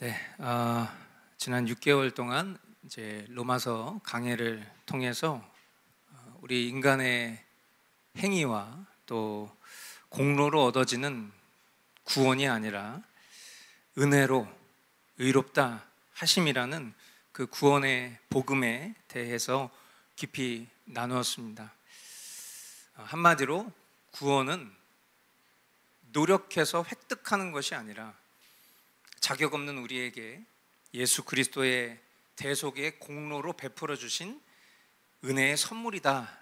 네, 지난 6개월 동안 이제 로마서 강해를 통해서 우리 인간의 행위와 또 공로로 얻어지는 구원이 아니라 은혜로 의롭다 하심이라는 그 구원의 복음에 대해서 깊이 나누었습니다. 한마디로 구원은 노력해서 획득하는 것이 아니라 자격 없는 우리에게 예수 그리스도의 대속의 공로로 베풀어 주신 은혜의 선물이다.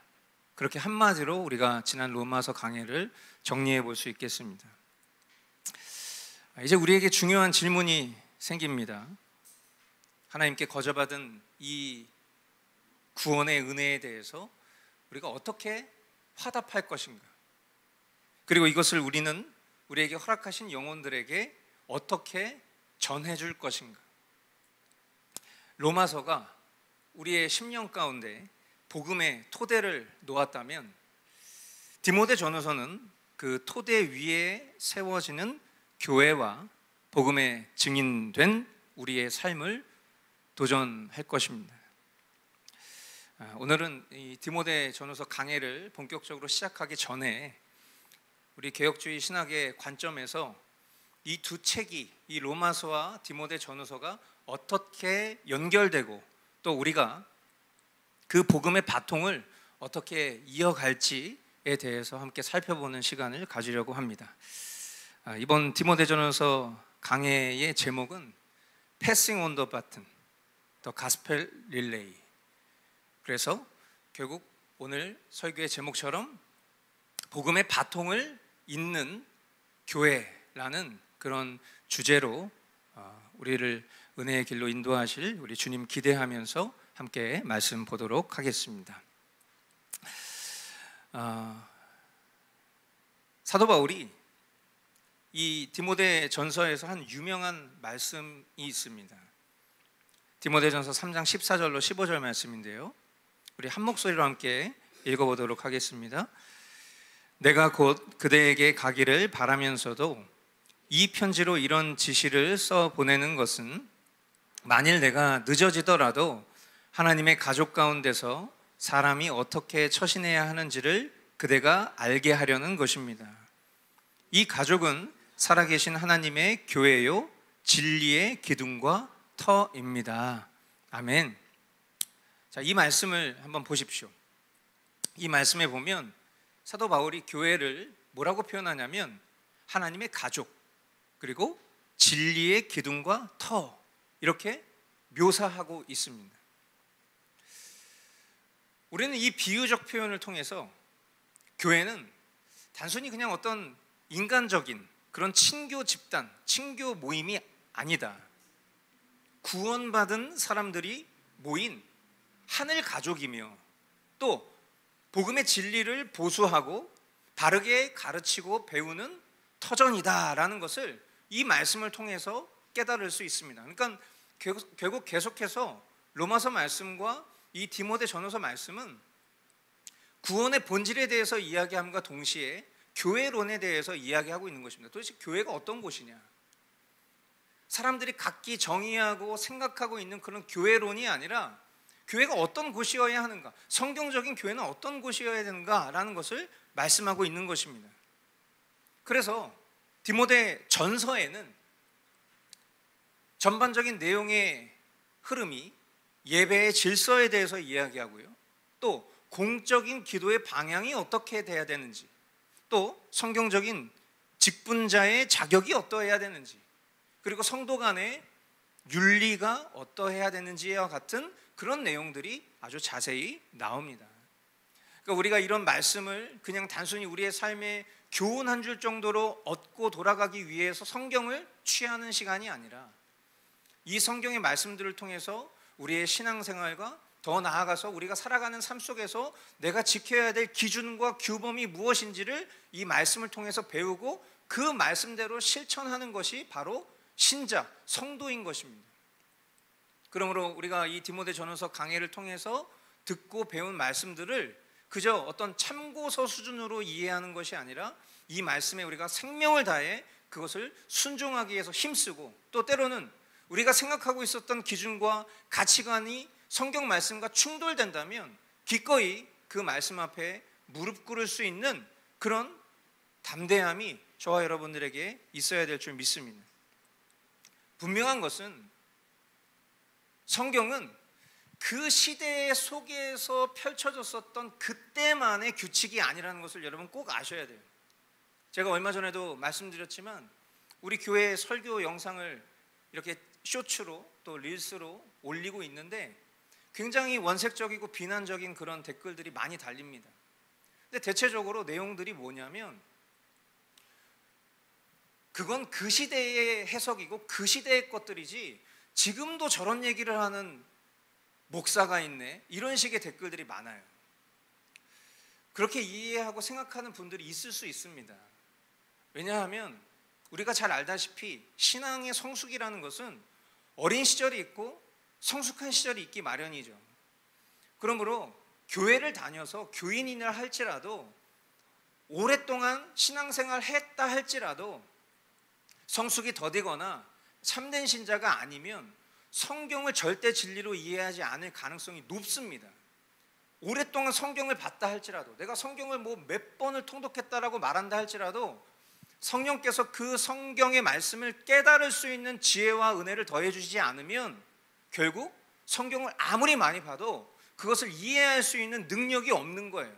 그렇게 한마디로 우리가 지난 로마서 강해를 정리해 볼 수 있겠습니다. 이제 우리에게 중요한 질문이 생깁니다. 하나님께 거저받은 이 구원의 은혜에 대해서 우리가 어떻게 화답할 것인가? 그리고 이것을 우리에게 허락하신 영혼들에게 어떻게 전해줄 것인가? 로마서가 우리의 심령 가운데 복음의 토대를 놓았다면 디모데 전후서는 그 토대 위에 세워지는 교회와 복음의 증인된 우리의 삶을 도전할 것입니다. 오늘은 이 디모데 전후서 강해를 본격적으로 시작하기 전에 우리 개혁주의 신학의 관점에서 이 두 책이, 이 로마서와 디모데 전후서가 어떻게 연결되고 또 우리가 그 복음의 바통을 어떻게 이어갈지에 대해서 함께 살펴보는 시간을 가지려고 합니다. 이번 디모데 전후서 강해의 제목은 Passing on the Baton, The Gospel Relay. 그래서 결국 오늘 설교의 제목처럼 복음의 바통을 잇는 교회라는 그런 주제로 우리를 은혜의 길로 인도하실 우리 주님 기대하면서 함께 말씀 보도록 하겠습니다. 사도 바울이 이 디모데 전서에서 한 유명한 말씀이 있습니다. 디모데 전서 3장 14절로 15절 말씀인데요, 우리 한 목소리로 함께 읽어보도록 하겠습니다. 내가 곧 그대에게 가기를 바라면서도 이 편지로 이런 지시를 써 보내는 것은 만일 내가 늦어지더라도 하나님의 가족 가운데서 사람이 어떻게 처신해야 하는지를 그대가 알게 하려는 것입니다. 이 가족은 살아계신 하나님의 교회요 진리의 기둥과 터입니다. 아멘. 자, 이 말씀을 한번 보십시오. 이 말씀에 보면 사도 바울이 교회를 뭐라고 표현하냐면 하나님의 가족, 그리고 진리의 기둥과 터, 이렇게 묘사하고 있습니다. 우리는 이 비유적 표현을 통해서 교회는 단순히 그냥 어떤 인간적인 그런 친교 집단, 친교 모임이 아니다. 구원받은 사람들이 모인 하늘 가족이며 또 복음의 진리를 보수하고 바르게 가르치고 배우는 터전이다라는 것을 이 말씀을 통해서 깨달을 수 있습니다. 그러니까 결국 계속해서 로마서 말씀과 이 디모데 전후서 말씀은 구원의 본질에 대해서 이야기함과 동시에 교회론에 대해서 이야기하고 있는 것입니다. 도대체 교회가 어떤 곳이냐? 사람들이 각기 정의하고 생각하고 있는 그런 교회론이 아니라 교회가 어떤 곳이어야 하는가, 성경적인 교회는 어떤 곳이어야 되는가라는 것을 말씀하고 있는 것입니다. 그래서 디모데 전서에는 전반적인 내용의 흐름이 예배의 질서에 대해서 이야기하고요, 또 공적인 기도의 방향이 어떻게 돼야 되는지, 또 성경적인 직분자의 자격이 어떠해야 되는지, 그리고 성도 간의 윤리가 어떠해야 되는지와 같은 그런 내용들이 아주 자세히 나옵니다. 그러니까 우리가 이런 말씀을 그냥 단순히 우리의 삶에 교훈 한 줄 정도로 얻고 돌아가기 위해서 성경을 취하는 시간이 아니라 이 성경의 말씀들을 통해서 우리의 신앙생활과 더 나아가서 우리가 살아가는 삶 속에서 내가 지켜야 될 기준과 규범이 무엇인지를 이 말씀을 통해서 배우고 그 말씀대로 실천하는 것이 바로 신자, 성도인 것입니다. 그러므로 우리가 이 디모데 전후서 강해를 통해서 듣고 배운 말씀들을 그저 어떤 참고서 수준으로 이해하는 것이 아니라 이 말씀에 우리가 생명을 다해 그것을 순종하기 위해서 힘쓰고 또 때로는 우리가 생각하고 있었던 기준과 가치관이 성경 말씀과 충돌된다면 기꺼이 그 말씀 앞에 무릎 꿇을 수 있는 그런 담대함이 저와 여러분들에게 있어야 될 줄 믿습니다. 분명한 것은 성경은 그 시대 속에서 펼쳐졌었던 그때만의 규칙이 아니라는 것을 여러분 꼭 아셔야 돼요. 제가 얼마 전에도 말씀드렸지만 우리 교회 설교 영상을 이렇게 쇼츠로 또 릴스로 올리고 있는데 굉장히 원색적이고 비난적인 그런 댓글들이 많이 달립니다. 근데 대체적으로 내용들이 뭐냐면 그건 그 시대의 해석이고 그 시대의 것들이지 지금도 저런 얘기를 하는 목사가 있네, 이런 식의 댓글들이 많아요. 그렇게 이해하고 생각하는 분들이 있을 수 있습니다. 왜냐하면 우리가 잘 알다시피 신앙의 성숙이라는 것은 어린 시절이 있고 성숙한 시절이 있기 마련이죠. 그러므로 교회를 다녀서 교인이라 할지라도 오랫동안 신앙생활을 했다 할지라도 성숙이 더디거나 참된 신자가 아니면 성경을 절대 진리로 이해하지 않을 가능성이 높습니다. 오랫동안 성경을 봤다 할지라도, 내가 성경을 뭐 몇 번을 통독했다라고 말한다 할지라도 성령께서 그 성경의 말씀을 깨달을 수 있는 지혜와 은혜를 더해 주시지 않으면 결국 성경을 아무리 많이 봐도 그것을 이해할 수 있는 능력이 없는 거예요.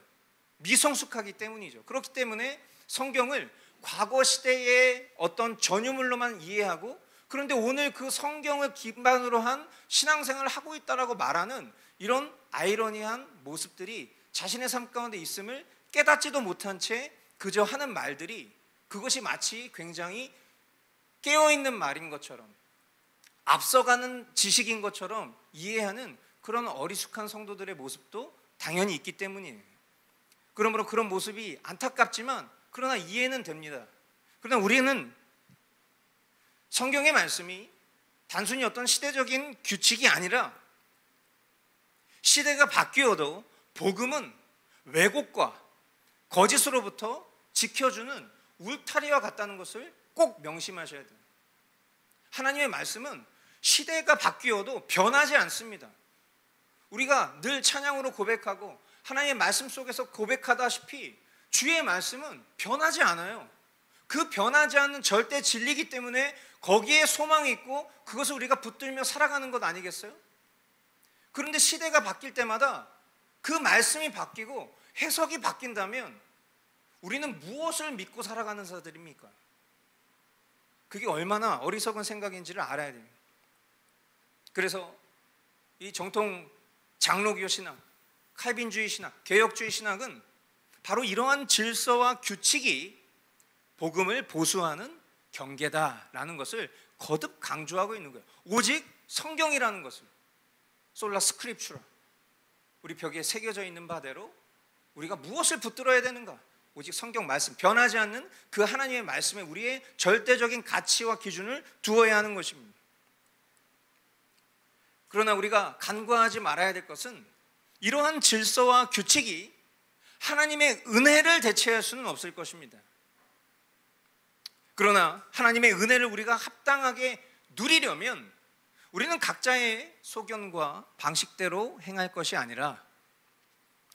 미성숙하기 때문이죠. 그렇기 때문에 성경을 과거 시대의 어떤 전유물로만 이해하고, 그런데 오늘 그 성경을 기반으로 한 신앙생활을 하고 있다라고 말하는 이런 아이러니한 모습들이 자신의 삶 가운데 있음을 깨닫지도 못한 채 그저 하는 말들이, 그것이 마치 굉장히 깨어있는 말인 것처럼, 앞서가는 지식인 것처럼 이해하는 그런 어리숙한 성도들의 모습도 당연히 있기 때문이에요. 그러므로 그런 모습이 안타깝지만 그러나 이해는 됩니다. 그러나 우리는 성경의 말씀이 단순히 어떤 시대적인 규칙이 아니라 시대가 바뀌어도 복음은 왜곡과 거짓으로부터 지켜주는 울타리와 같다는 것을 꼭 명심하셔야 돼요. 하나님의 말씀은 시대가 바뀌어도 변하지 않습니다. 우리가 늘 찬양으로 고백하고 하나님의 말씀 속에서 고백하다시피 주의 말씀은 변하지 않아요. 그 변하지 않는 절대 진리이기 때문에 거기에 소망이 있고 그것을 우리가 붙들며 살아가는 것 아니겠어요? 그런데 시대가 바뀔 때마다 그 말씀이 바뀌고 해석이 바뀐다면 우리는 무엇을 믿고 살아가는 자들입니까? 그게 얼마나 어리석은 생각인지를 알아야 돼요. 그래서 이 정통 장로교 신학, 칼빈주의 신학, 개혁주의 신학은 바로 이러한 질서와 규칙이 복음을 보수하는 경계다라는 것을 거듭 강조하고 있는 거예요. 오직 성경이라는 것을, 솔라 스크립추라, 우리 벽에 새겨져 있는 바대로 우리가 무엇을 붙들어야 되는가? 오직 성경 말씀, 변하지 않는 그 하나님의 말씀에 우리의 절대적인 가치와 기준을 두어야 하는 것입니다. 그러나 우리가 간과하지 말아야 될 것은 이러한 질서와 규칙이 하나님의 은혜를 대체할 수는 없을 것입니다. 그러나 하나님의 은혜를 우리가 합당하게 누리려면 우리는 각자의 소견과 방식대로 행할 것이 아니라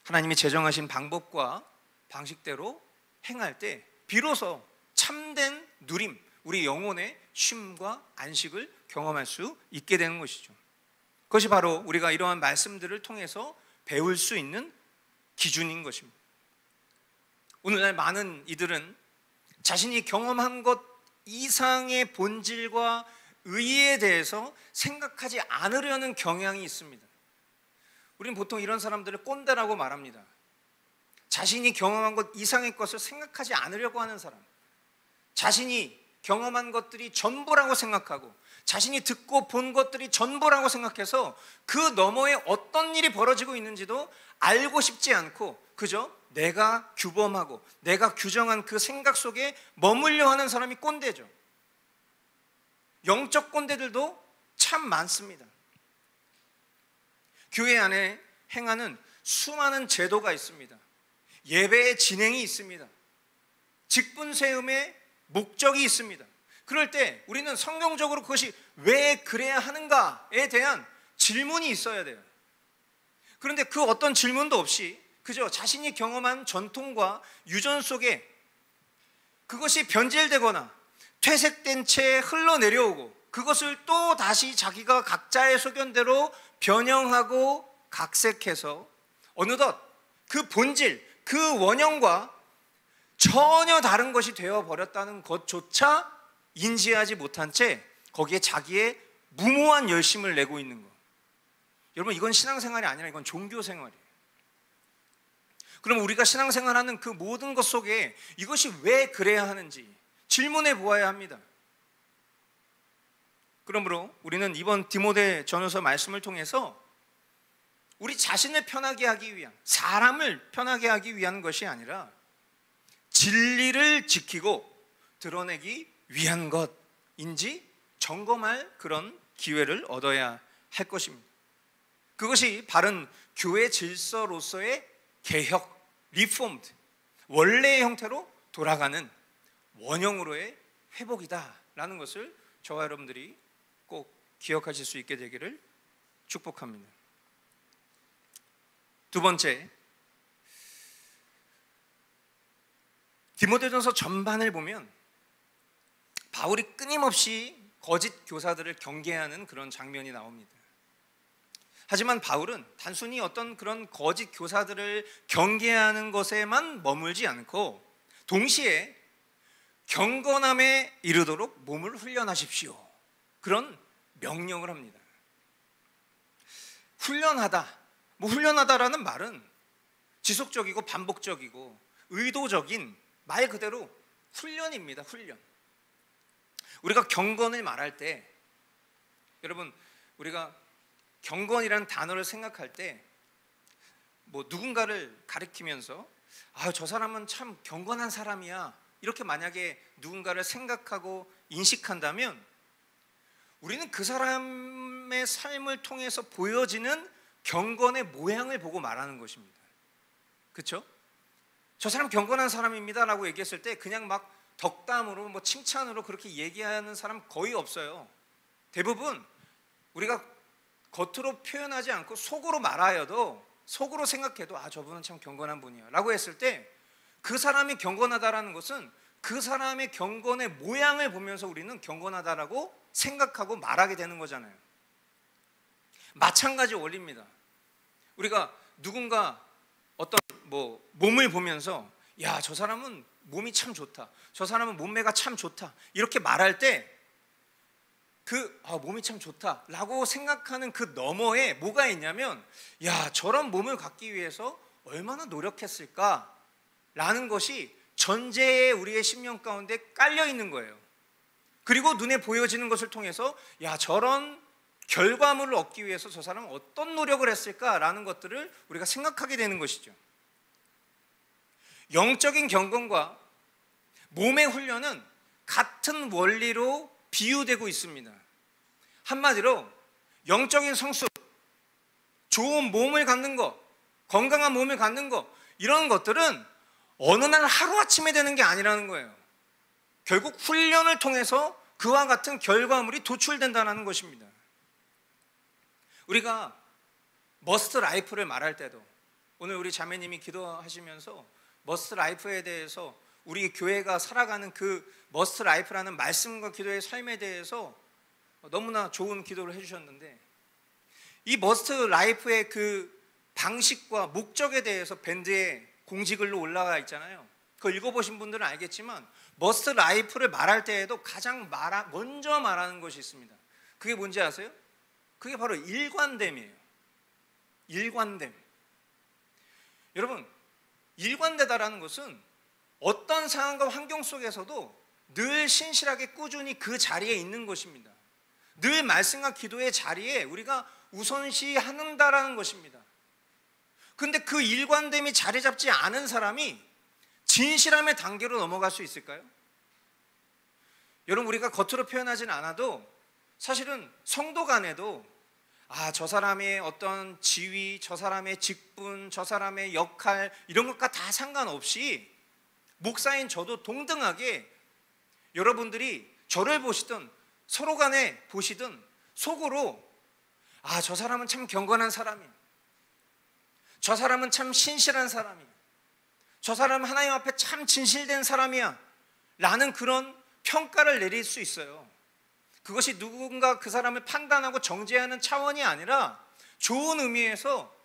하나님이 제정하신 방법과 방식대로 행할 때 비로소 참된 누림, 우리 영혼의 쉼과 안식을 경험할 수 있게 되는 것이죠. 그것이 바로 우리가 이러한 말씀들을 통해서 배울 수 있는 기준인 것입니다. 오늘날 많은 이들은 자신이 경험한 것 이상의 본질과 의의에 대해서 생각하지 않으려는 경향이 있습니다. 우리는 보통 이런 사람들을 꼰대라고 말합니다. 자신이 경험한 것 이상의 것을 생각하지 않으려고 하는 사람, 자신이 경험한 것들이 전부라고 생각하고 자신이 듣고 본 것들이 전부라고 생각해서 그 너머에 어떤 일이 벌어지고 있는지도 알고 싶지 않고 그저 내가 규범하고 내가 규정한 그 생각 속에 머물려 하는 사람이 꼰대죠. 영적 꼰대들도 참 많습니다. 교회 안에 행하는 수많은 제도가 있습니다. 예배의 진행이 있습니다. 직분 세움의 목적이 있습니다. 그럴 때 우리는 성경적으로 그것이 왜 그래야 하는가에 대한 질문이 있어야 돼요. 그런데 그 어떤 질문도 없이 그저 자신이 경험한 전통과 유전 속에 그것이 변질되거나 퇴색된 채 흘러내려오고 그것을 또 다시 자기가 각자의 소견대로 변형하고 각색해서 어느덧 그 본질, 그 원형과 전혀 다른 것이 되어버렸다는 것조차 인지하지 못한 채 거기에 자기의 무모한 열심을 내고 있는 것. 여러분, 이건 신앙생활이 아니라 이건 종교생활이에요. 그럼 우리가 신앙생활하는 그 모든 것 속에 이것이 왜 그래야 하는지 질문해 보아야 합니다. 그러므로 우리는 이번 디모데 전후서 말씀을 통해서 우리 자신을 편하게 하기 위한, 사람을 편하게 하기 위한 것이 아니라 진리를 지키고 드러내기 위한 것인지 점검할 그런 기회를 얻어야 할 것입니다. 그것이 바른 교회 질서로서의 개혁, 리폼드, 원래의 형태로 돌아가는 원형으로의 회복이다라는 것을 저와 여러분들이 꼭 기억하실 수 있게 되기를 축복합니다. 두 번째, 디모데전서 전반을 보면 바울이 끊임없이 거짓 교사들을 경계하는 그런 장면이 나옵니다. 하지만 바울은 단순히 어떤 그런 거짓 교사들을 경계하는 것에만 머물지 않고 동시에 경건함에 이르도록 몸을 훈련하십시오, 그런 명령을 합니다. 훈련하다라는 말은 지속적이고 반복적이고 의도적인 말 그대로 훈련입니다. 훈련. 우리가 경건을 말할 때, 여러분, 우리가 경건이라는 단어를 생각할 때 누군가를 가리키면서 저 사람은 참 경건한 사람이야, 이렇게 만약에 누군가를 생각하고 인식한다면 우리는 그 사람의 삶을 통해서 보여지는 경건의 모양을 보고 말하는 것입니다. 그렇죠? 저 사람 경건한 사람입니다 라고 얘기했을 때 그냥 막 덕담으로 칭찬으로 그렇게 얘기하는 사람 거의 없어요. 대부분 우리가 겉으로 표현하지 않고 속으로 말하여도, 속으로 생각해도 저분은 참 경건한 분이야 라고 했을 때 그 사람이 경건하다라는 것은 그 사람의 경건의 모양을 보면서 우리는 경건하다라고 생각하고 말하게 되는 거잖아요. 마찬가지 원리입니다. 우리가 누군가 어떤 몸을 보면서 야, 저 사람은 몸이 참 좋다, 저 사람은 몸매가 참 좋다, 이렇게 말할 때 몸이 참 좋다 라고 생각하는 그 너머에 뭐가 있냐면, 야, 저런 몸을 갖기 위해서 얼마나 노력했을까 라는 것이 전제에 우리의 심령 가운데 깔려 있는 거예요. 그리고 눈에 보여지는 것을 통해서 야, 저런 결과물을 얻기 위해서 저 사람은 어떤 노력을 했을까라는 것들을 우리가 생각하게 되는 것이죠. 영적인 경건과 몸의 훈련은 같은 원리로 비유되고 있습니다. 한마디로 영적인 성숙, 좋은 몸을 갖는 것, 건강한 몸을 갖는 것, 이런 것들은 어느 날 하루아침에 되는 게 아니라는 거예요. 결국 훈련을 통해서 그와 같은 결과물이 도출된다는 것입니다. 우리가 머스트 라이프를 말할 때도, 오늘 우리 자매님이 기도하시면서 머스트 라이프에 대해서, 우리 교회가 살아가는 그 머스트 라이프라는 말씀과 기도의 삶에 대해서 너무나 좋은 기도를 해주셨는데, 이 머스트 라이프의 그 방식과 목적에 대해서 밴드에 공지글로 올라가 있잖아요. 그거 읽어보신 분들은 알겠지만 머스트 라이프를 말할 때에도 가장 먼저 말하는 것이 있습니다. 그게 뭔지 아세요? 그게 바로 일관됨이에요. 일관됨. 여러분, 일관되다라는 것은 어떤 상황과 환경 속에서도 늘 신실하게 꾸준히 그 자리에 있는 것입니다. 늘 말씀과 기도의 자리에 우리가 우선시한다라는 것입니다. 근데 그 일관됨이 자리 잡지 않은 사람이 진실함의 단계로 넘어갈 수 있을까요? 여러분, 우리가 겉으로 표현하진 않아도 사실은 성도 간에도 저 사람의 어떤 지위, 저 사람의 직분, 저 사람의 역할, 이런 것과 다 상관없이 목사인 저도 동등하게 여러분들이 저를 보시든 서로 간에 보시든 속으로 저 사람은 참 경건한 사람이야, 저 사람은 참 신실한 사람이야, 저 사람은 하나님 앞에 참 진실된 사람이야 라는 그런 평가를 내릴 수 있어요. 그것이 누군가 그 사람을 판단하고 정죄하는 차원이 아니라 좋은 의미에서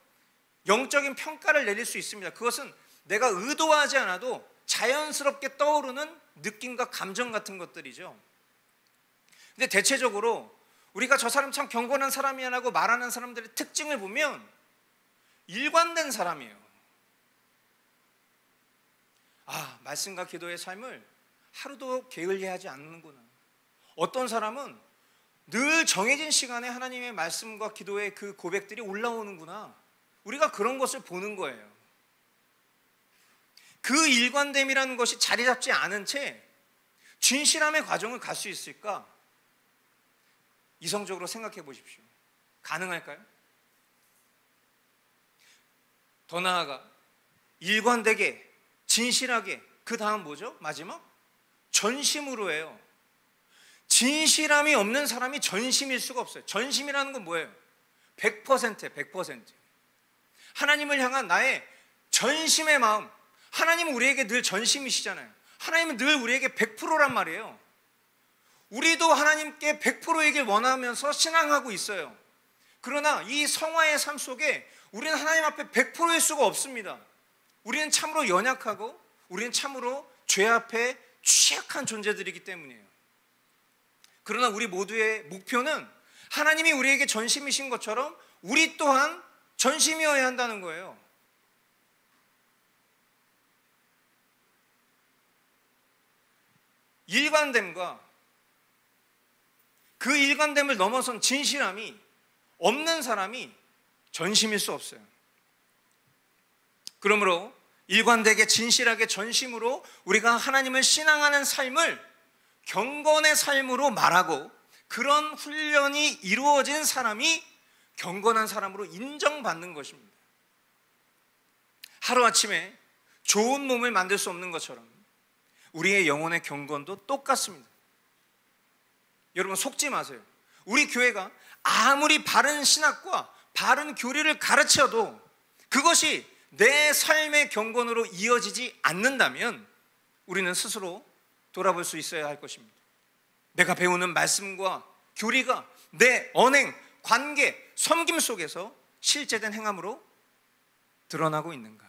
영적인 평가를 내릴 수 있습니다. 그것은 내가 의도하지 않아도 자연스럽게 떠오르는 느낌과 감정 같은 것들이죠. 근데 대체적으로 우리가 저 사람 참 경건한 사람이야 라고 말하는 사람들의 특징을 보면 일관된 사람이에요. 말씀과 기도의 삶을 하루도 게을리하지 않는구나. 어떤 사람은 늘 정해진 시간에 하나님의 말씀과 기도의 그 고백들이 올라오는구나. 우리가 그런 것을 보는 거예요. 그 일관됨이라는 것이 자리 잡지 않은 채 진실함의 과정을 갈 수 있을까? 이성적으로 생각해 보십시오. 가능할까요? 더 나아가 일관되게 진실하게, 그 다음 뭐죠? 마지막? 전심으로 해요. 진실함이 없는 사람이 전심일 수가 없어요. 전심이라는 건 뭐예요? 100%예요. 100%. 하나님을 향한 나의 전심의 마음. 하나님은 우리에게 늘 전심이시잖아요. 하나님은 늘 우리에게 100%란 말이에요. 우리도 하나님께 100%이길 원하면서 신앙하고 있어요. 그러나 이 성화의 삶 속에 우리는 하나님 앞에 100%일 수가 없습니다. 우리는 참으로 연약하고 우리는 참으로 죄 앞에 취약한 존재들이기 때문이에요. 그러나 우리 모두의 목표는 하나님이 우리에게 전심이신 것처럼 우리 또한 전심이어야 한다는 거예요. 일관됨과 그 일관됨을 넘어선 진실함이 없는 사람이 전심일 수 없어요. 그러므로 일관되게 진실하게 전심으로 우리가 하나님을 신앙하는 삶을 경건의 삶으로 말하고, 그런 훈련이 이루어진 사람이 경건한 사람으로 인정받는 것입니다. 하루아침에 좋은 몸을 만들 수 없는 것처럼 우리의 영혼의 경건도 똑같습니다. 여러분 속지 마세요. 우리 교회가 아무리 바른 신학과 바른 교리를 가르쳐도 그것이 내 삶의 경건으로 이어지지 않는다면 우리는 스스로 돌아볼 수 있어야 할 것입니다. 내가 배우는 말씀과 교리가 내 언행, 관계, 섬김 속에서 실제된 행함으로 드러나고 있는가?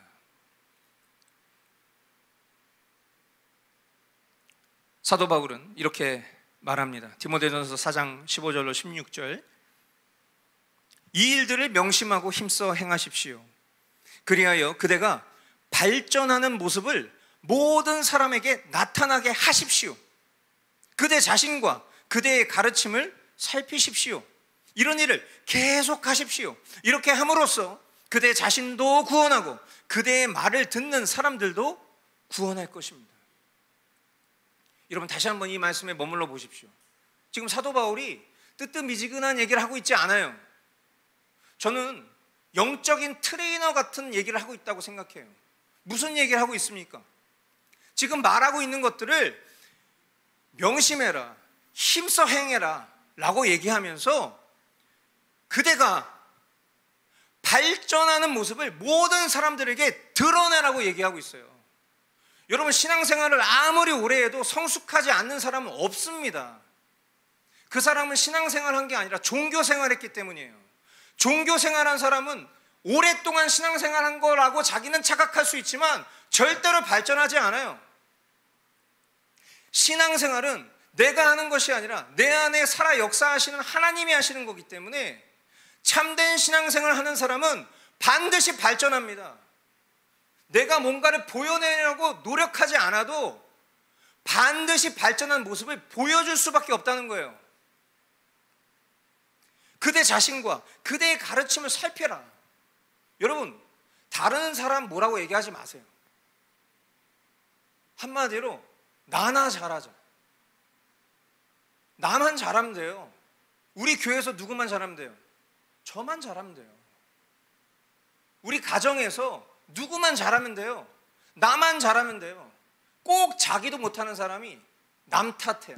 사도 바울은 이렇게 말합니다. 디모데전서 4장 15절로 16절. 이 일들을 명심하고 힘써 행하십시오. 그리하여 그대가 발전하는 모습을 모든 사람에게 나타나게 하십시오. 그대 자신과 그대의 가르침을 살피십시오. 이런 일을 계속 하십시오. 이렇게 함으로써 그대 자신도 구원하고 그대의 말을 듣는 사람들도 구원할 것입니다. 여러분 다시 한번 이 말씀에 머물러 보십시오. 지금 사도 바울이 뜨뜻미지근한 얘기를 하고 있지 않아요. 저는 영적인 트레이너 같은 얘기를 하고 있다고 생각해요. 무슨 얘기를 하고 있습니까? 지금 말하고 있는 것들을 명심해라, 힘써 행해라 라고 얘기하면서 그대가 발전하는 모습을 모든 사람들에게 드러내라고 얘기하고 있어요. 여러분 신앙생활을 아무리 오래 해도 성숙하지 않는 사람은 없습니다. 그 사람은 신앙생활한 게 아니라 종교생활했기 때문이에요. 종교생활한 사람은 오랫동안 신앙생활한 거라고 자기는 착각할 수 있지만 절대로 발전하지 않아요. 신앙생활은 내가 하는 것이 아니라 내 안에 살아 역사하시는 하나님이 하시는 거기 때문에 참된 신앙생활을 하는 사람은 반드시 발전합니다. 내가 뭔가를 보여내려고 노력하지 않아도 반드시 발전한 모습을 보여줄 수밖에 없다는 거예요. 그대 자신과 그대의 가르침을 살펴라. 여러분 다른 사람 뭐라고 얘기하지 마세요. 한마디로 나나 잘하자. 나만 잘하면 돼요. 우리 교회에서 누구만 잘하면 돼요? 저만 잘하면 돼요. 우리 가정에서 누구만 잘하면 돼요? 나만 잘하면 돼요. 꼭 자기도 못하는 사람이 남 탓해요.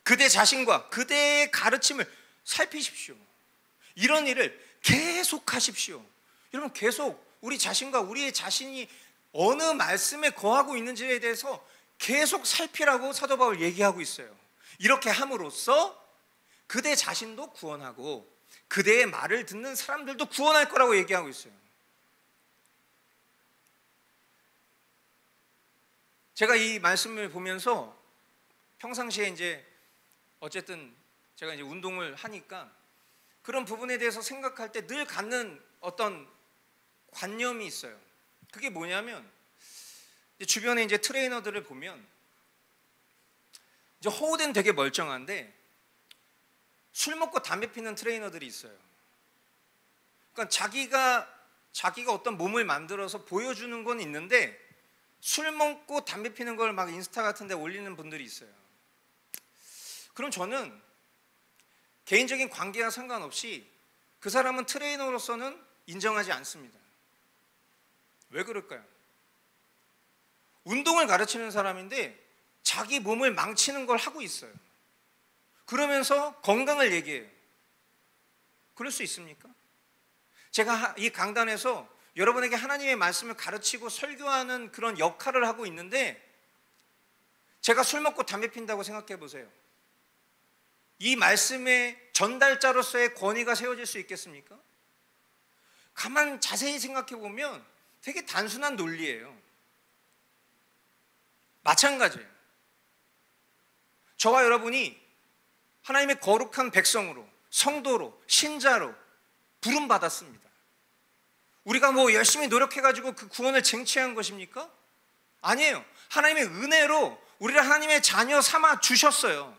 그대 자신과 그대의 가르침을 살피십시오. 이런 일을 계속 하십시오. 여러분, 계속 우리 자신과 우리의 자신이 어느 말씀에 거하고 있는지에 대해서 계속 살피라고 사도 바울 얘기하고 있어요. 이렇게 함으로써 그대 자신도 구원하고 그대의 말을 듣는 사람들도 구원할 거라고 얘기하고 있어요. 제가 이 말씀을 보면서 평상시에 이제 어쨌든 제가 이제 운동을 하니까 그런 부분에 대해서 생각할 때 늘 갖는 어떤 관념이 있어요. 그게 뭐냐면, 주변에 이제 트레이너들을 보면 이제 허우대는 되게 멀쩡한데 술 먹고 담배 피는 트레이너들이 있어요. 그러니까 자기가 어떤 몸을 만들어서 보여주는 건 있는데 술 먹고 담배 피는 걸 막 인스타 같은 데 올리는 분들이 있어요. 그럼 저는 개인적인 관계와 상관없이 그 사람은 트레이너로서는 인정하지 않습니다. 왜 그럴까요? 운동을 가르치는 사람인데 자기 몸을 망치는 걸 하고 있어요. 그러면서 건강을 얘기해요. 그럴 수 있습니까? 제가 이 강단에서 여러분에게 하나님의 말씀을 가르치고 설교하는 그런 역할을 하고 있는데 제가 술 먹고 담배 핀다고 생각해 보세요. 이 말씀의 전달자로서의 권위가 세워질 수 있겠습니까? 가만 자세히 생각해 보면 되게 단순한 논리예요. 마찬가지예요. 저와 여러분이 하나님의 거룩한 백성으로, 성도로, 신자로 부름받았습니다. 우리가 뭐 열심히 노력해가지고 그 구원을 쟁취한 것입니까? 아니에요. 하나님의 은혜로 우리를 하나님의 자녀 삼아 주셨어요.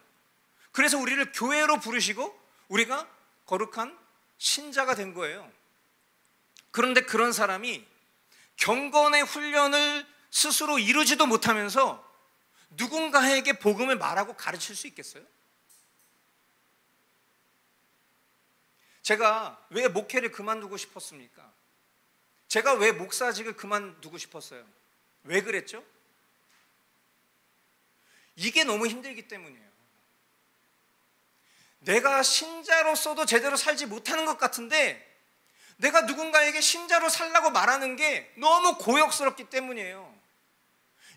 그래서 우리를 교회로 부르시고 우리가 거룩한 신자가 된 거예요. 그런데 그런 사람이 경건의 훈련을 스스로 이루지도 못하면서 누군가에게 복음을 말하고 가르칠 수 있겠어요? 제가 왜 목회를 그만두고 싶었습니까? 제가 왜 목사직을 그만두고 싶었어요? 왜 그랬죠? 이게 너무 힘들기 때문이에요. 내가 신자로서도 제대로 살지 못하는 것 같은데 내가 누군가에게 신자로 살라고 말하는 게 너무 고역스럽기 때문이에요.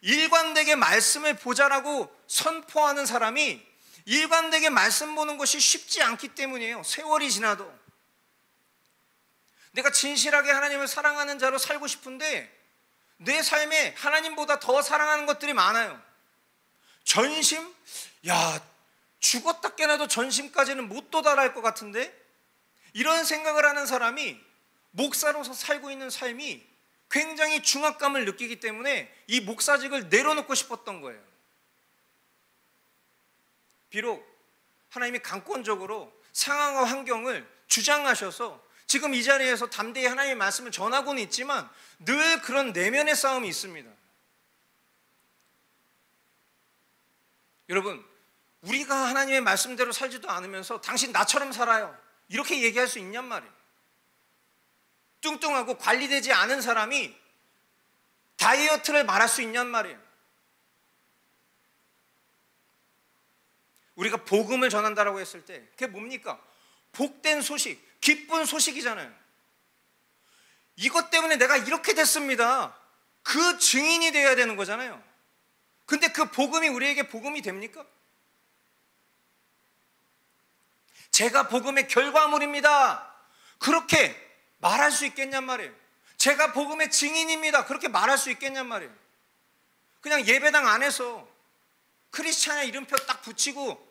일관되게 말씀을 보자라고 선포하는 사람이 일관되게 말씀 보는 것이 쉽지 않기 때문이에요. 세월이 지나도. 내가 진실하게 하나님을 사랑하는 자로 살고 싶은데 내 삶에 하나님보다 더 사랑하는 것들이 많아요. 전심? 야, 죽었다 깨나도 전심까지는 못 도달할 것 같은데? 이런 생각을 하는 사람이 목사로서 살고 있는 삶이 굉장히 중압감을 느끼기 때문에 이 목사직을 내려놓고 싶었던 거예요. 비록 하나님이 강권적으로 상황과 환경을 주장하셔서 지금 이 자리에서 담대히 하나님의 말씀을 전하고는 있지만 늘 그런 내면의 싸움이 있습니다. 여러분, 우리가 하나님의 말씀대로 살지도 않으면서 당신 나처럼 살아요, 이렇게 얘기할 수 있냔 말이에요. 뚱뚱하고 관리되지 않은 사람이 다이어트를 말할 수 있냔 말이에요. 우리가 복음을 전한다라고 했을 때 그게 뭡니까? 복된 소식, 기쁜 소식이잖아요. 이것 때문에 내가 이렇게 됐습니다, 그 증인이 되어야 되는 거잖아요. 근데 그 복음이 우리에게 복음이 됩니까? 제가 복음의 결과물입니다, 그렇게 말할 수 있겠냔 말이에요. 제가 복음의 증인입니다, 그렇게 말할 수 있겠냔 말이에요. 그냥 예배당 안에서 크리스찬의 이름표 딱 붙이고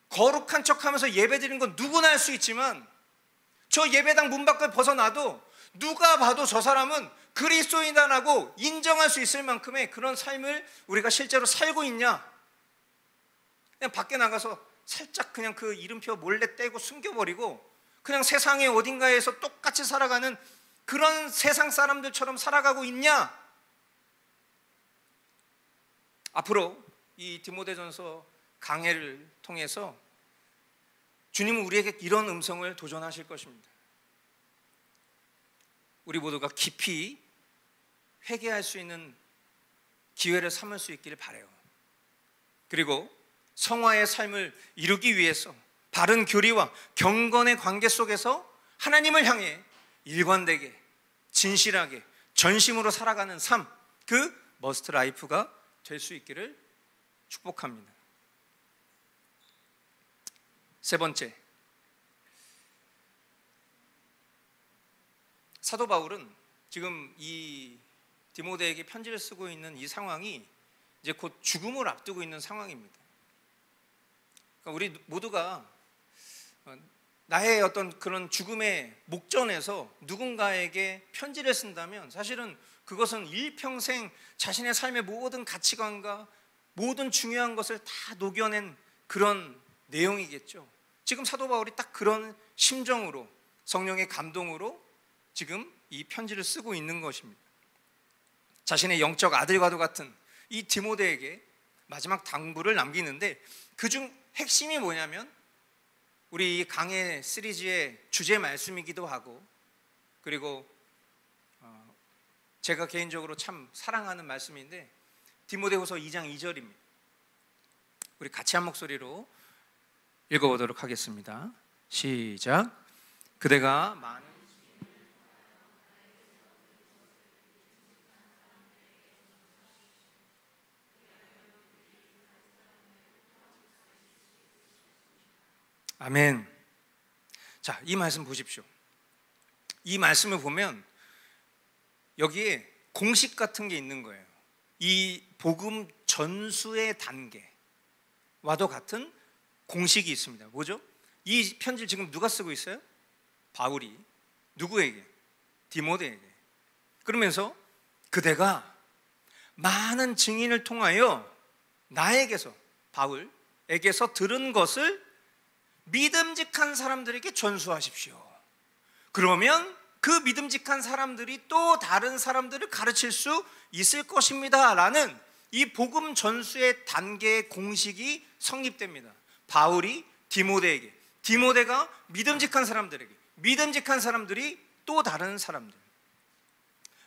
거룩한 척하면서 예배드리는 건 누구나 할 수 있지만 저 예배당 문 밖을 벗어나도 누가 봐도 저 사람은 그리스도인이라고 인정할 수 있을 만큼의 그런 삶을 우리가 실제로 살고 있냐? 그냥 밖에 나가서 살짝 그냥 그 이름표 몰래 떼고 숨겨버리고 그냥 세상의 어딘가에서 똑같이 살아가는 그런 세상 사람들처럼 살아가고 있냐? 앞으로 이 디모데전서 강해를 통해서 주님은 우리에게 이런 음성을 도전하실 것입니다. 우리 모두가 깊이 회개할 수 있는 기회를 삼을 수 있기를 바라요. 그리고 성화의 삶을 이루기 위해서 바른 교리와 경건의 관계 속에서 하나님을 향해 일관되게 진실하게 전심으로 살아가는 삶, 그 머스트 라이프가 될 수 있기를 축복합니다. 세 번째, 사도 바울은 지금 이 디모데에게 편지를 쓰고 있는 이 상황이 이제 곧 죽음을 앞두고 있는 상황입니다. 그러니까 우리 모두가 나의 어떤 그런 죽음의 목전에서 누군가에게 편지를 쓴다면 사실은 그것은 일평생 자신의 삶의 모든 가치관과 모든 중요한 것을 다 녹여낸 그런 내용이겠죠. 지금 사도 바울이 딱 그런 심정으로 성령의 감동으로 지금 이 편지를 쓰고 있는 것입니다. 자신의 영적 아들과도 같은 이 디모데에게 마지막 당부를 남기는데 그중 핵심이 뭐냐면 우리 이 강해 시리즈의 주제 말씀이기도 하고 그리고 제가 개인적으로 참 사랑하는 말씀인데 디모데후서 2장 2절입니다. 우리 같이 한 목소리로 읽어보도록 하겠습니다. 시작. 그대가 많은 아멘. 자, 이 말씀 보십시오. 이 말씀을 보면 여기에 공식 같은 게 있는 거예요. 이 복음 전수의 단계와도 같은 공식이 있습니다. 뭐죠? 이 편지를 지금 누가 쓰고 있어요? 바울이. 누구에게? 디모데에게. 그러면서 그대가 많은 증인을 통하여 나에게서, 바울에게서 들은 것을 믿음직한 사람들에게 전수하십시오. 그러면 그 믿음직한 사람들이 또 다른 사람들을 가르칠 수 있을 것입니다 라는 이 복음 전수의 단계의 공식이 성립됩니다. 바울이 디모데에게, 디모데가 믿음직한 사람들에게, 믿음직한 사람들이 또 다른 사람들.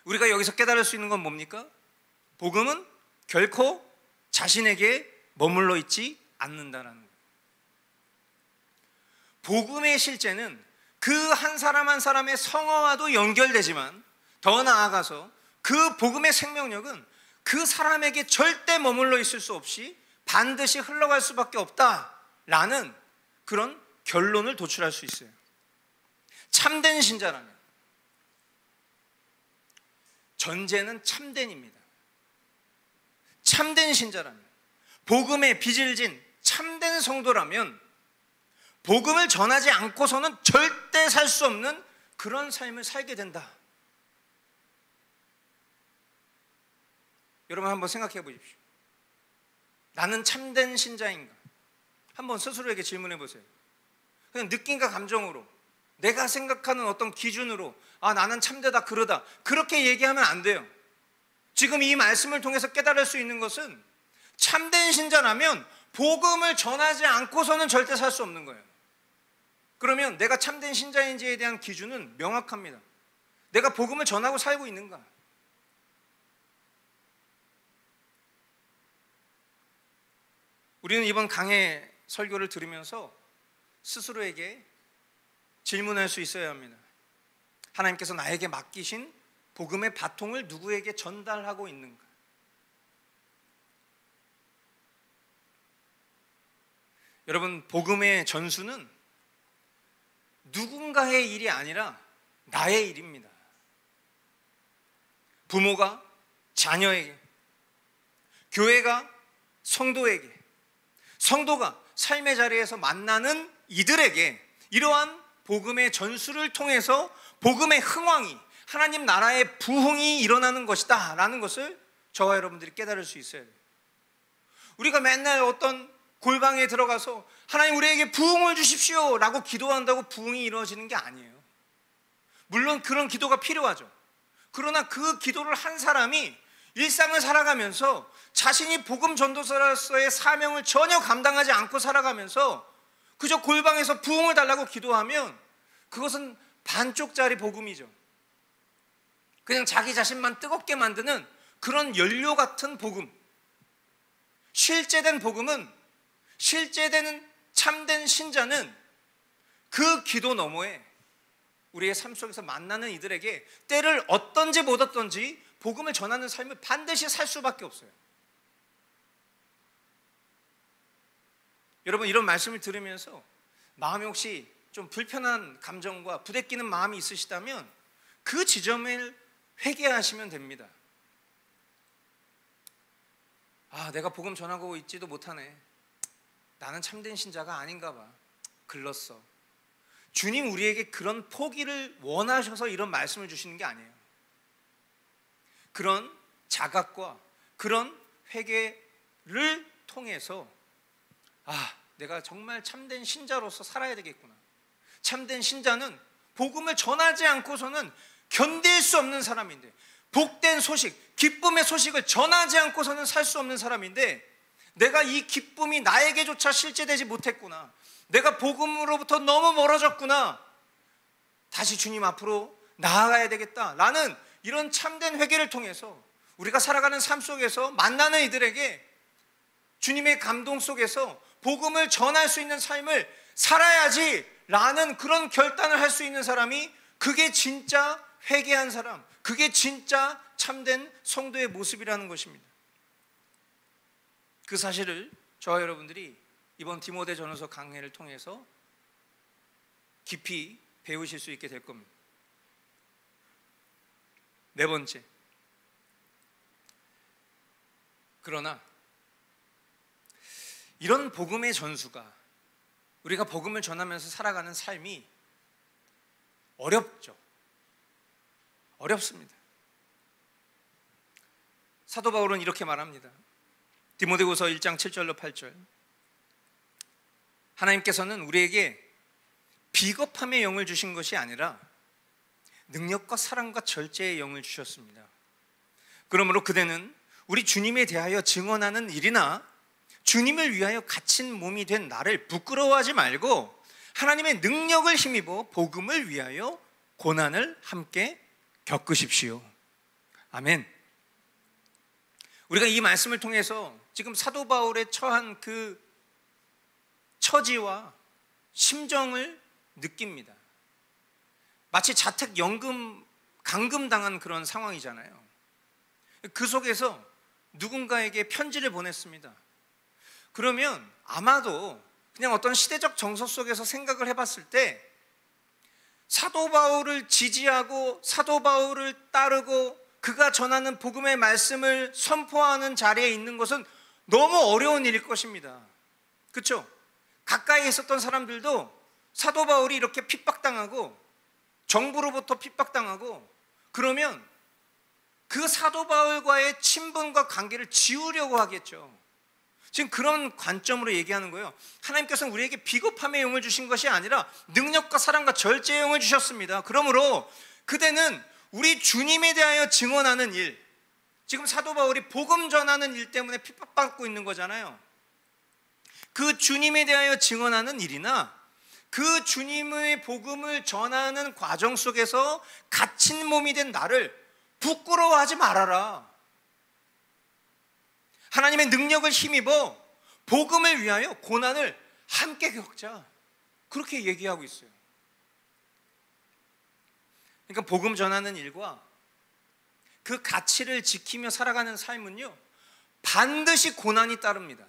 우리가 여기서 깨달을 수 있는 건 뭡니까? 복음은 결코 자신에게 머물러 있지 않는다라는 거예요. 복음의 실제는 그 한 사람 한 사람의 성화와도 연결되지만 더 나아가서 그 복음의 생명력은 그 사람에게 절대 머물러 있을 수 없이 반드시 흘러갈 수밖에 없다라는 그런 결론을 도출할 수 있어요. 참된 신자라면 전제는 참된입니다. 참된 신자라면 복음의 빚을 진 참된 성도라면 복음을 전하지 않고서는 절대 살 수 없는 그런 삶을 살게 된다. 여러분 한번 생각해 보십시오. 나는 참된 신자인가? 한번 스스로에게 질문해 보세요. 그냥 느낌과 감정으로 내가 생각하는 어떤 기준으로 나는 참되다 그러다 그렇게 얘기하면 안 돼요. 지금 이 말씀을 통해서 깨달을 수 있는 것은 참된 신자라면 복음을 전하지 않고서는 절대 살 수 없는 거예요. 그러면 내가 참된 신자인지에 대한 기준은 명확합니다. 내가 복음을 전하고 살고 있는가? 우리는 이번 강해 설교를 들으면서 스스로에게 질문할 수 있어야 합니다. 하나님께서 나에게 맡기신 복음의 바통을 누구에게 전달하고 있는가? 여러분, 복음의 전수는 누군가의 일이 아니라 나의 일입니다. 부모가 자녀에게, 교회가 성도에게, 성도가 삶의 자리에서 만나는 이들에게 이러한 복음의 전수를 통해서 복음의 흥왕이, 하나님 나라의 부흥이 일어나는 것이다 라는 것을 저와 여러분들이 깨달을 수 있어야 돼요. 우리가 맨날 어떤 골방에 들어가서 하나님 우리에게 부흥을 주십시오 라고 기도한다고 부흥이 이루어지는 게 아니에요. 물론 그런 기도가 필요하죠. 그러나 그 기도를 한 사람이 일상을 살아가면서 자신이 복음 전도사로서의 사명을 전혀 감당하지 않고 살아가면서 그저 골방에서 부흥을 달라고 기도하면 그것은 반쪽짜리 복음이죠. 그냥 자기 자신만 뜨겁게 만드는 그런 연료 같은 복음. 실제된 복음은 실제되는 참된 신자는 그 기도 너머에 우리의 삶 속에서 만나는 이들에게 때를 얻든지 못 얻든지 복음을 전하는 삶을 반드시 살 수밖에 없어요. 여러분, 이런 말씀을 들으면서 마음이 혹시 좀 불편한 감정과 부대끼는 마음이 있으시다면 그 지점을 회개하시면 됩니다. 아, 내가 복음 전하고 있지도 못하네. 나는 참된 신자가 아닌가 봐. 글렀어. 주님 우리에게 그런 포기를 원하셔서 이런 말씀을 주시는 게 아니에요. 그런 자각과 그런 회개를 통해서 아, 내가 정말 참된 신자로서 살아야 되겠구나. 참된 신자는 복음을 전하지 않고서는 견딜 수 없는 사람인데, 복된 소식, 기쁨의 소식을 전하지 않고서는 살 수 없는 사람인데, 내가 이 기쁨이 나에게조차 실제되지 못했구나. 내가 복음으로부터 너무 멀어졌구나. 다시 주님 앞으로 나아가야 되겠다 라는 이런 참된 회개를 통해서 우리가 살아가는 삶 속에서 만나는 이들에게 주님의 감동 속에서 복음을 전할 수 있는 삶을 살아야지 라는 그런 결단을 할 수 있는 사람이, 그게 진짜 회개한 사람, 그게 진짜 참된 성도의 모습이라는 것입니다. 그 사실을 저와 여러분들이 이번 디모데전서 강해를 통해서 깊이 배우실 수 있게 될 겁니다. 네 번째, 그러나 이런 복음의 전수가, 우리가 복음을 전하면서 살아가는 삶이 어렵죠. 어렵습니다. 사도 바울은 이렇게 말합니다. 디모데후서 1장 7절로 8절. 하나님께서는 우리에게 비겁함의 영을 주신 것이 아니라 능력과 사랑과 절제의 영을 주셨습니다. 그러므로 그대는 우리 주님에 대하여 증언하는 일이나 주님을 위하여 갇힌 몸이 된 나를 부끄러워하지 말고 하나님의 능력을 힘입어 복음을 위하여 고난을 함께 겪으십시오. 아멘. 우리가 이 말씀을 통해서 지금 사도 바울의 처한 그 처지와 심정을 느낍니다. 마치 자택연금 감금당한 그런 상황이잖아요. 그 속에서 누군가에게 편지를 보냈습니다. 그러면 아마도 그냥 어떤 시대적 정서 속에서 생각을 해봤을 때 사도 바울을 지지하고 사도 바울을 따르고 그가 전하는 복음의 말씀을 선포하는 자리에 있는 것은 너무 어려운 일일 것입니다. 그렇죠? 가까이 있었던 사람들도 사도 바울이 이렇게 핍박당하고 정부로부터 핍박당하고 그러면 그 사도 바울과의 친분과 관계를 지우려고 하겠죠. 지금 그런 관점으로 얘기하는 거예요. 하나님께서는 우리에게 비겁함의 영을 주신 것이 아니라 능력과 사랑과 절제의 영을 주셨습니다. 그러므로 그대는 우리 주님에 대하여 증언하는 일, 지금 사도 바울이 복음 전하는 일 때문에 핍박받고 있는 거잖아요. 그 주님에 대하여 증언하는 일이나 그 주님의 복음을 전하는 과정 속에서 갇힌 몸이 된 나를 부끄러워하지 말아라. 하나님의 능력을 힘입어 복음을 위하여 고난을 함께 겪자. 그렇게 얘기하고 있어요. 그러니까 복음 전하는 일과 그 가치를 지키며 살아가는 삶은요, 반드시 고난이 따릅니다.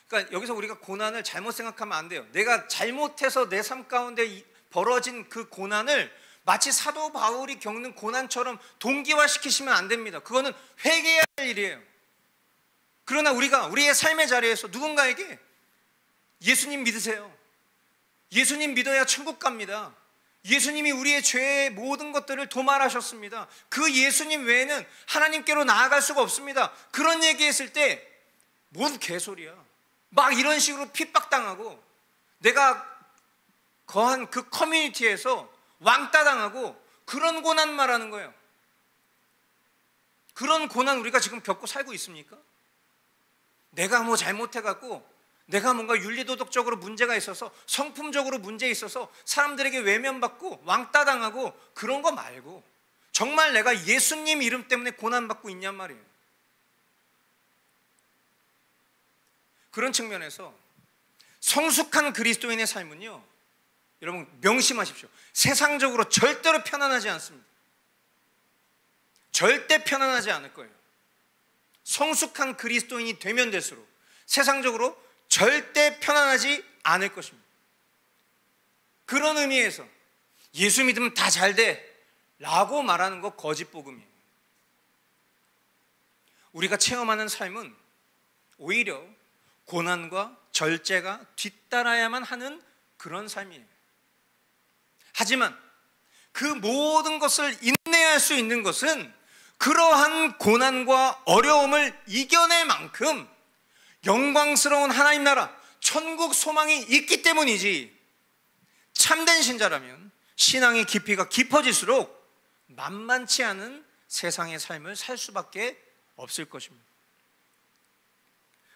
그러니까 여기서 우리가 고난을 잘못 생각하면 안 돼요. 내가 잘못해서 내 삶 가운데 벌어진 그 고난을 마치 사도 바울이 겪는 고난처럼 동기화시키시면 안 됩니다. 그거는 회개해야 할 일이에요. 그러나 우리가 우리의 삶의 자리에서 누군가에게 예수님 믿으세요. 예수님 믿어야 천국 갑니다. 예수님이 우리의 죄의 모든 것들을 도말하셨습니다. 그 예수님 외에는 하나님께로 나아갈 수가 없습니다. 그런 얘기했을 때 뭔 개소리야. 막 이런 식으로 핍박당하고 내가 거한 그 커뮤니티에서 왕따당하고 그런 고난 말하는 거예요. 그런 고난 우리가 지금 겪고 살고 있습니까? 내가 뭐 잘못해갖고 내가 뭔가 윤리도덕적으로 문제가 있어서 성품적으로 문제 있어서 사람들에게 외면받고 왕따당하고 그런 거 말고 정말 내가 예수님 이름 때문에 고난받고 있냔 말이에요. 그런 측면에서 성숙한 그리스도인의 삶은요, 여러분 명심하십시오. 세상적으로 절대로 편안하지 않습니다. 절대 편안하지 않을 거예요. 성숙한 그리스도인이 되면 될수록 세상적으로 절대 편안하지 않을 것입니다. 그런 의미에서 예수 믿으면 다 잘 돼 라고 말하는 거 거짓 복음이에요. 우리가 체험하는 삶은 오히려 고난과 절제가 뒤따라야만 하는 그런 삶이에요. 하지만 그 모든 것을 인내할 수 있는 것은 그러한 고난과 어려움을 이겨낼 만큼 영광스러운 하나님 나라, 천국 소망이 있기 때문이지, 참된 신자라면 신앙의 깊이가 깊어질수록 만만치 않은 세상의 삶을 살 수밖에 없을 것입니다.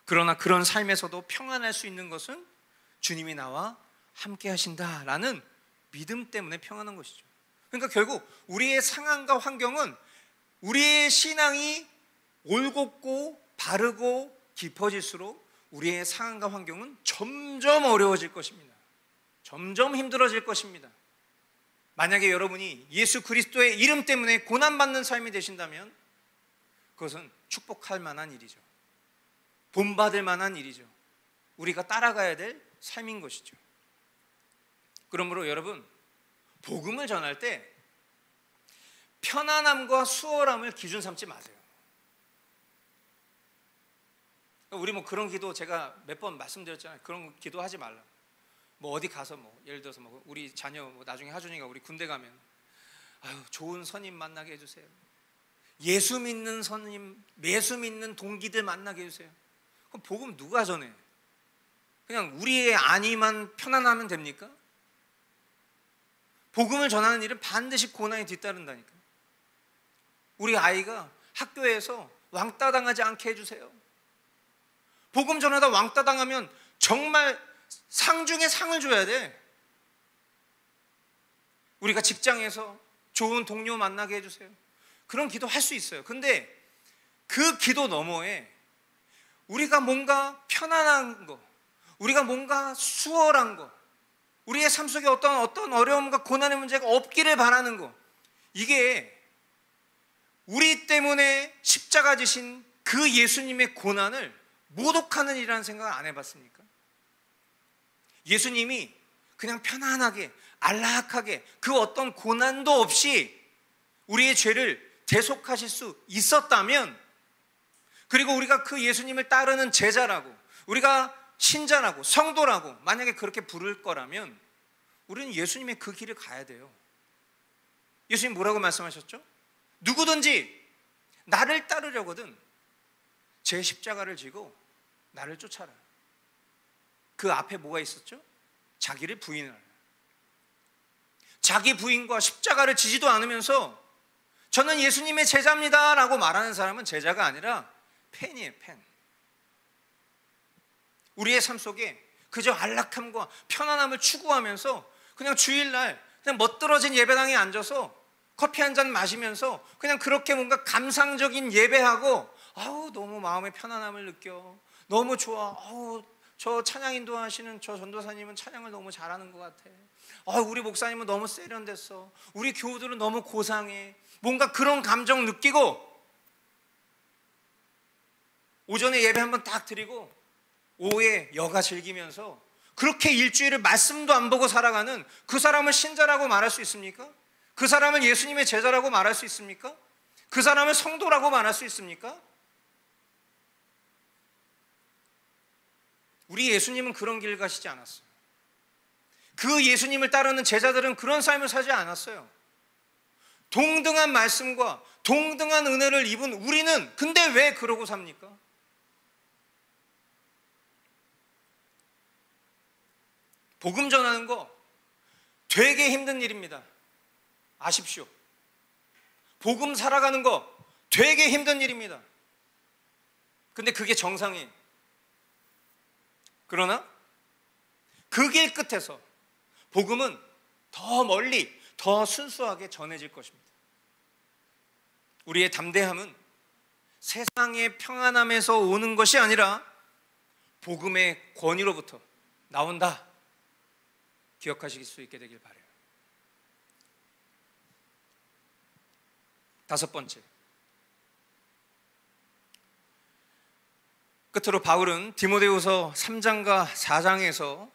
그러나 그런 삶에서도 평안할 수 있는 것은 주님이 나와 함께 하신다라는 믿음 때문에 평안한 것이죠. 그러니까 결국 우리의 상황과 환경은 우리의 신앙이 올곧고 바르고 깊어질수록 우리의 상황과 환경은 점점 어려워질 것입니다. 점점 힘들어질 것입니다. 만약에 여러분이 예수 그리스도의 이름 때문에 고난받는 삶이 되신다면 그것은 축복할 만한 일이죠. 본받을 만한 일이죠. 우리가 따라가야 될 삶인 것이죠. 그러므로 여러분, 복음을 전할 때 편안함과 수월함을 기준 삼지 마세요. 우리 뭐 그런 기도 제가 몇 번 말씀드렸잖아요. 그런 기도 하지 말라. 뭐 어디 가서 뭐 예를 들어서 뭐 우리 자녀 뭐 나중에 하준이가 우리 군대 가면 아유 좋은 선임 만나게 해주세요. 예수 믿는 선임, 예수 믿는 동기들 만나게 해주세요. 그럼 복음 누가 전해? 그냥 우리의 안위만 편안하면 됩니까? 복음을 전하는 일은 반드시 고난이 뒤따른다니까. 우리 아이가 학교에서 왕따 당하지 않게 해주세요. 복음 전하다 왕따 당하면 정말 상 중에 상을 줘야 돼. 우리가 직장에서 좋은 동료 만나게 해주세요. 그런 기도 할 수 있어요. 근데 그 기도 너머에 우리가 뭔가 편안한 거, 우리가 뭔가 수월한 거, 우리의 삶 속에 어떤 어려움과 고난의 문제가 없기를 바라는 거, 이게 우리 때문에 십자가 지신 그 예수님의 고난을 모독하는 일이라는 생각을 안 해봤습니까? 예수님이 그냥 편안하게 안락하게 그 어떤 고난도 없이 우리의 죄를 대속하실 수 있었다면, 그리고 우리가 그 예수님을 따르는 제자라고, 우리가 신자라고 성도라고 만약에 그렇게 부를 거라면 우리는 예수님의 그 길을 가야 돼요. 예수님 뭐라고 말씀하셨죠? 누구든지 나를 따르려거든 제 십자가를 지고 나를 쫓아라. 그 앞에 뭐가 있었죠? 자기를 부인하라. 자기 부인과 십자가를 지지도 않으면서 저는 예수님의 제자입니다 라고 말하는 사람은 제자가 아니라 팬이에요. 팬. 우리의 삶 속에 그저 안락함과 편안함을 추구하면서 그냥 주일날 그냥 멋들어진 예배당에 앉아서 커피 한 잔 마시면서 그냥 그렇게 뭔가 감상적인 예배하고 아우 너무 마음의 편안함을 느껴, 너무 좋아, 아우 저 찬양 인도하시는 저 전도사님은 찬양을 너무 잘하는 것 같아, 우리 목사님은 너무 세련됐어, 우리 교우들은 너무 고상해, 뭔가 그런 감정 느끼고 오전에 예배 한번 딱 드리고 오후에 여가 즐기면서 그렇게 일주일을 말씀도 안 보고 살아가는 그 사람을 신자라고 말할 수 있습니까? 그 사람을 예수님의 제자라고 말할 수 있습니까? 그 사람을 성도라고 말할 수 있습니까? 우리 예수님은 그런 길 가시지 않았어요. 그 예수님을 따르는 제자들은 그런 삶을 살지 않았어요. 동등한 말씀과 동등한 은혜를 입은 우리는 근데 왜 그러고 삽니까? 복음 전하는 거 되게 힘든 일입니다. 아십시오. 복음 살아가는 거 되게 힘든 일입니다. 근데 그게 정상이에요. 그러나 그 길 끝에서 복음은 더 멀리 더 순수하게 전해질 것입니다. 우리의 담대함은 세상의 평안함에서 오는 것이 아니라 복음의 권위로부터 나온다. 기억하실 수 있게 되길 바라요. 다섯 번째, 끝으로 바울은 디모데후서 3장과 4장에서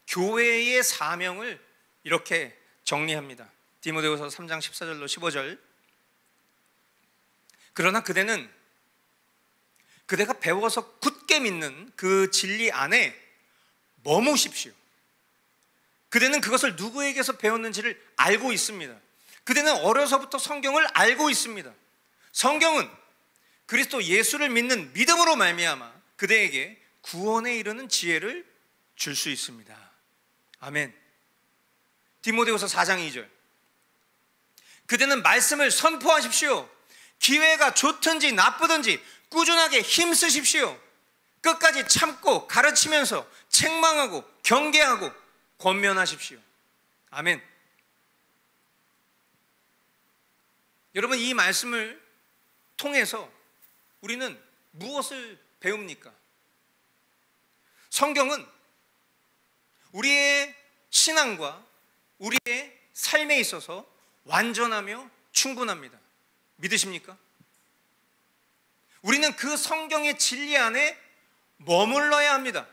교회의 사명을 이렇게 정리합니다. 디모데후서 3장 14절로 15절. 그러나 그대는 그대가 배워서 굳게 믿는 그 진리 안에 머무십시오. 그대는 그것을 누구에게서 배웠는지를 알고 있습니다. 그대는 어려서부터 성경을 알고 있습니다. 성경은 그리스도 예수를 믿는 믿음으로 말미암아 그대에게 구원에 이르는 지혜를 줄 수 있습니다. 아멘. 디모데후서 4장 2절. 그대는 말씀을 선포하십시오. 기회가 좋든지 나쁘든지 꾸준하게 힘쓰십시오. 끝까지 참고 가르치면서 책망하고 경계하고 권면하십시오. 아멘. 여러분, 이 말씀을 통해서 우리는 무엇을 배웁니까? 성경은 우리의 신앙과 우리의 삶에 있어서 완전하며 충분합니다. 믿으십니까? 우리는 그 성경의 진리 안에 머물러야 합니다.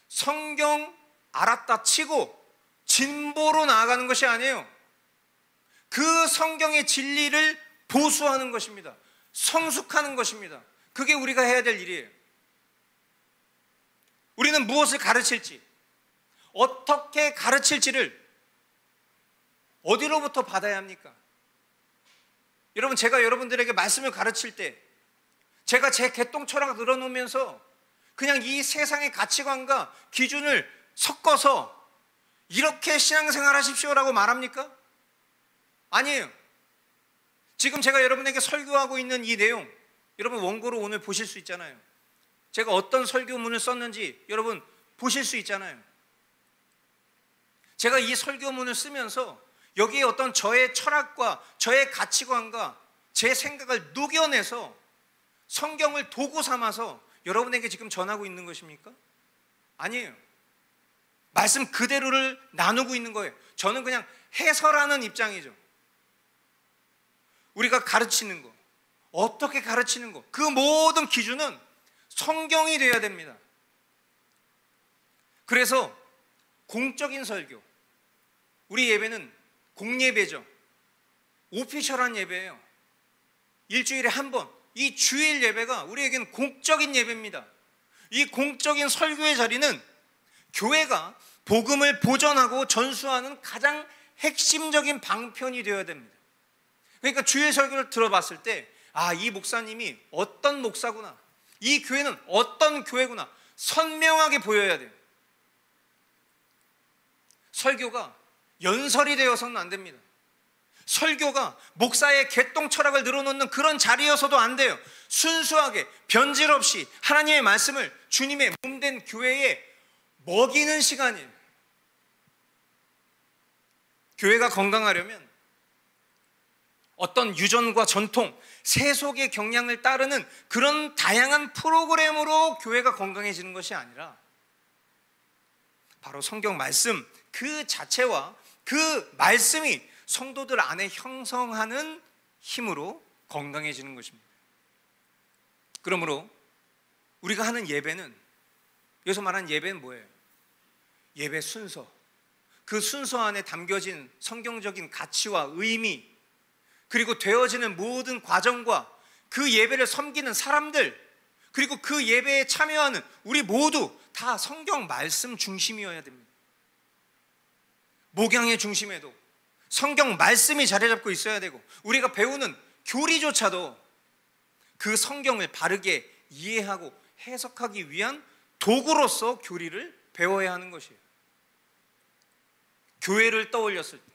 성경 알았다 치고 진보로 나아가는 것이 아니에요. 그 성경의 진리를 보수하는 것입니다. 성숙하는 것입니다. 그게 우리가 해야 될 일이에요. 우리는 무엇을 가르칠지, 어떻게 가르칠지를 어디로부터 받아야 합니까? 여러분, 제가 여러분들에게 말씀을 가르칠 때 제가 제 개똥철학 늘어놓으면서 그냥 이 세상의 가치관과 기준을 섞어서 이렇게 신앙생활 하십시오라고 말합니까? 아니에요. 지금 제가 여러분에게 설교하고 있는 이 내용, 여러분 원고로 오늘 보실 수 있잖아요. 제가 어떤 설교문을 썼는지 여러분 보실 수 있잖아요. 제가 이 설교문을 쓰면서 여기에 어떤 저의 철학과 저의 가치관과 제 생각을 녹여내서 성경을 도구 삼아서 여러분에게 지금 전하고 있는 것입니까? 아니에요. 말씀 그대로를 나누고 있는 거예요. 저는 그냥 해설하는 입장이죠. 우리가 가르치는 거, 어떻게 가르치는 거, 그 모든 기준은 성경이 되어야 됩니다. 그래서 공적인 설교, 우리 예배는 공예배죠. 오피셜한 예배예요. 일주일에 한 번, 이 주일 예배가 우리에게는 공적인 예배입니다. 이 공적인 설교의 자리는 교회가 복음을 보전하고 전수하는 가장 핵심적인 방편이 되어야 됩니다. 그러니까 주일 설교를 들어봤을 때, 아, 이 목사님이 어떤 목사구나, 이 교회는 어떤 교회구나 선명하게 보여야 돼요. 설교가 연설이 되어서는 안 됩니다. 설교가 목사의 개똥 철학을 늘어놓는 그런 자리여서도 안 돼요. 순수하게 변질 없이 하나님의 말씀을 주님의 몸된 교회에 먹이는 시간이에요. 교회가 건강하려면 어떤 유전과 전통, 세속의 경향을 따르는 그런 다양한 프로그램으로 교회가 건강해지는 것이 아니라 바로 성경 말씀 그 자체와 그 말씀이 성도들 안에 형성하는 힘으로 건강해지는 것입니다. 그러므로 우리가 하는 예배는, 여기서 말하는 예배는 뭐예요? 예배 순서, 그 순서 안에 담겨진 성경적인 가치와 의미, 그리고 되어지는 모든 과정과 그 예배를 섬기는 사람들, 그리고 그 예배에 참여하는 우리 모두 다 성경 말씀 중심이어야 됩니다. 목양의 중심에도 성경 말씀이 자리 잡고 있어야 되고, 우리가 배우는 교리조차도 그 성경을 바르게 이해하고 해석하기 위한 도구로서 교리를 배워야 하는 것이에요. 교회를 떠올렸을 때,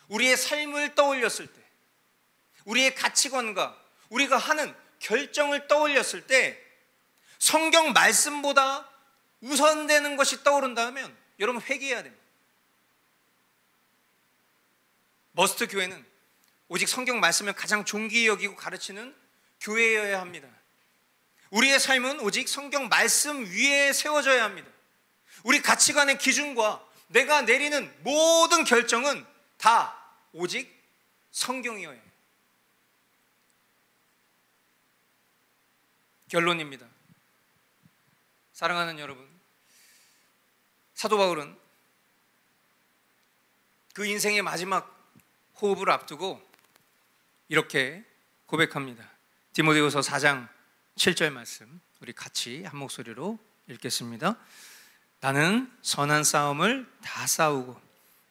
우리의 삶을 떠올렸을 때, 우리의 가치관과 우리가 하는 결정을 떠올렸을 때 성경 말씀보다 우선되는 것이 떠오른다면 여러분 회개해야 됩니다. 머스트 교회는 오직 성경 말씀을 가장 존귀히 여기고 가르치는 교회여야 합니다. 우리의 삶은 오직 성경 말씀 위에 세워져야 합니다. 우리 가치관의 기준과 내가 내리는 모든 결정은 다 오직 성경이어야 해요. 결론입니다. 사랑하는 여러분, 사도 바울은 그 인생의 마지막 호흡을 앞두고 이렇게 고백합니다. 디모데후서 4장 7절 말씀, 우리 같이 한 목소리로 읽겠습니다. 나는 선한 싸움을 다 싸우고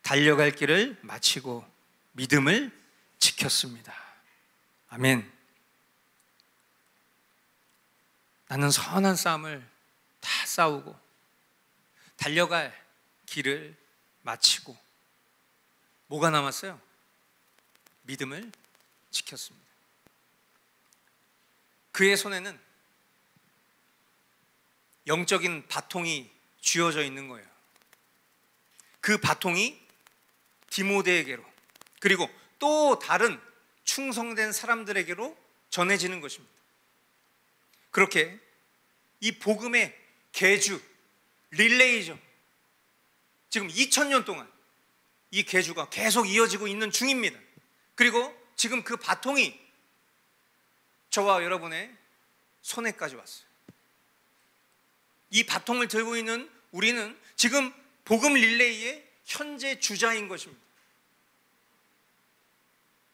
달려갈 길을 마치고 믿음을 지켰습니다. 아멘. 나는 선한 싸움을 다 싸우고 달려갈 길을 마치고 뭐가 남았어요? 믿음을 지켰습니다. 그의 손에는 영적인 바통이 쥐어져 있는 거예요. 그 바통이 디모데에게로 그리고 또 다른 충성된 사람들에게로 전해지는 것입니다. 그렇게 이 복음의 계주, 릴레이죠. 지금 2000년 동안 이 계주가 계속 이어지고 있는 중입니다. 그리고 지금 그 바통이 저와 여러분의 손에까지 왔어요. 이 바통을 들고 있는 우리는 지금 복음 릴레이의 현재 주자인 것입니다.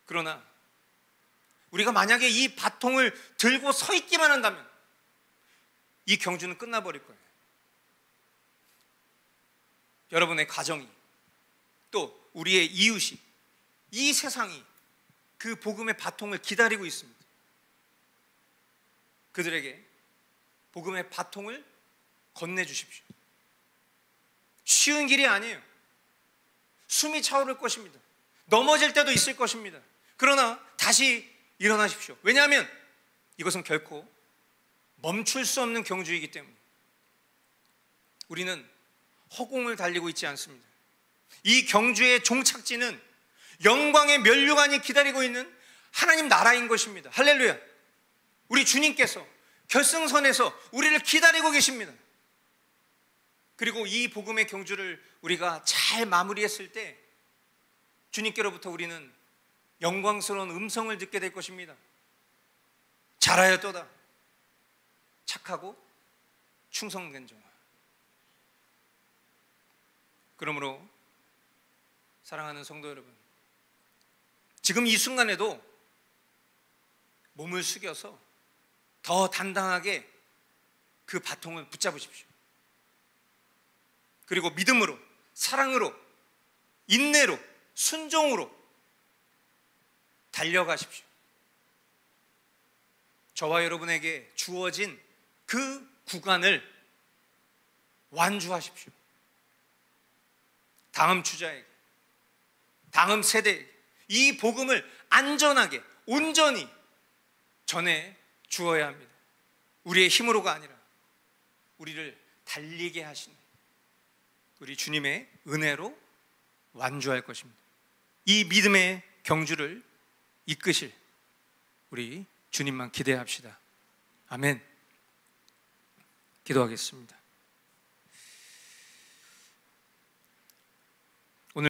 그러나 우리가 만약에 이 바통을 들고 서 있기만 한다면 이 경주는 끝나버릴 거예요. 여러분의 가정이 또 우리의 이웃이 이 세상이 그 복음의 바통을 기다리고 있습니다. 그들에게 복음의 바통을 건네주십시오. 쉬운 길이 아니에요. 숨이 차오를 것입니다. 넘어질 때도 있을 것입니다. 그러나 다시 일어나십시오. 왜냐하면 이것은 결코 멈출 수 없는 경주이기 때문에 우리는 허공을 달리고 있지 않습니다. 이 경주의 종착지는 영광의 면류관이 기다리고 있는 하나님 나라인 것입니다. 할렐루야. 우리 주님께서 결승선에서 우리를 기다리고 계십니다. 그리고 이 복음의 경주를 우리가 잘 마무리했을 때 주님께로부터 우리는 영광스러운 음성을 듣게 될 것입니다. 잘하였도다. 착하고 충성된 종아. 그러므로 사랑하는 성도 여러분, 지금 이 순간에도 몸을 숙여서 더 단단하게 그 바통을 붙잡으십시오. 그리고 믿음으로, 사랑으로, 인내로, 순종으로 달려가십시오. 저와 여러분에게 주어진 그 구간을 완주하십시오. 다음 주자에게, 다음 세대에게 이 복음을 안전하게, 온전히 전해 주어야 합니다. 우리의 힘으로가 아니라 우리를 달리게 하시는 우리 주님의 은혜로 완주할 것입니다. 이 믿음의 경주를 이끄실 우리 주님만 기대합시다. 아멘. 기도하겠습니다.